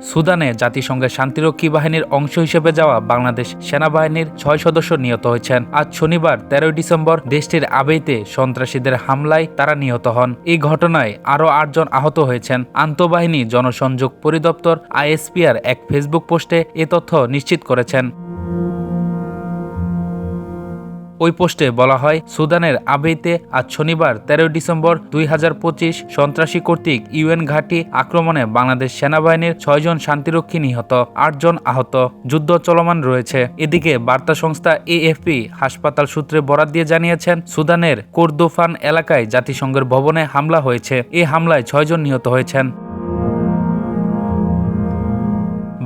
সুদানে জাতিসংঘের শান্তিরক্ষী বাহিনীর অংশ হিসেবে যাওয়া বাংলাদেশ সেনাবাহিনীর 6 সদস্য নিহত হয়েছেন। আজ শনিবার 13 ডিসেম্বর দেশটির আবেইতে সন্ত্রাসীদের হামলায় তারা নিহত হন। এই ঘটনায় আরও 8 জন আহত হয়েছেন। আন্তঃবাহিনী জনসংযোগ পরিদপ্তর আইএসপিআর এক ফেসবুক পোস্টে এ তথ্য নিশ্চিত করেছেন। ওই পোস্টে বলা হয়, সুদানের আবেইতে আজ শনিবার 13 ডিসেম্বর 2025 সন্ত্রাসী কর্তৃক ইউএন ঘাঁটি আক্রমণে বাংলাদেশ সেনাবাহিনীর 6 জন শান্তিরক্ষী নিহত, 8 জন আহত। যুদ্ধ চলমান রয়েছে। এদিকে বার্তা সংস্থা এএফপি হাসপাতাল সূত্রে বরাত দিয়ে জানিয়েছেন, সুদানের কোরদোফান এলাকায় জাতিসংঘের ভবনে হামলা হয়েছে। এই হামলায় 6 জন নিহত হয়েছেন।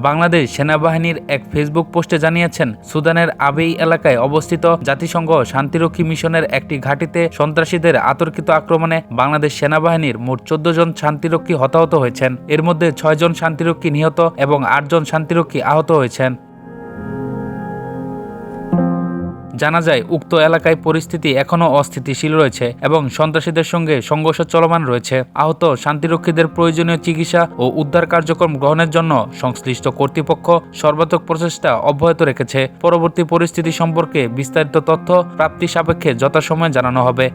বাংলাদেশ সেনাবাহিনীর এক ফেসবুক পোস্টে জানিয়েছেন, সুদানের আবেই এলাকায় অবস্থিত জাতিসংঘ শান্তিরক্ষী মিশনের একটি ঘাঁটিতে সন্ত্রাসীদের আতর্কিত আক্রমণে বাংলাদেশ সেনাবাহিনীর মোট 14 জন শান্তিরক্ষী হতাহত হয়েছেন। এর মধ্যে 6 জন শান্তিরক্ষী নিহত এবং 8 জন শান্তিরক্ষী আহত হয়েছেন। জানা যায়, উক্ত এলাকায় পরিস্থিতি এখনও অস্থিতিশীল রয়েছে এবং সন্ত্রাসীদের সঙ্গে সংঘর্ষ চলমান রয়েছে। আহত শান্তিরক্ষীদের প্রয়োজনীয় চিকিৎসা ও উদ্ধার কার্যক্রম গ্রহণের জন্য সংশ্লিষ্ট কর্তৃপক্ষ সর্বাত্মক প্রচেষ্টা অব্যাহত রেখেছে। পরবর্তী পরিস্থিতি সম্পর্কে বিস্তারিত তথ্য প্রাপ্তি সাপেক্ষে যথাসময়ে জানানো হবে।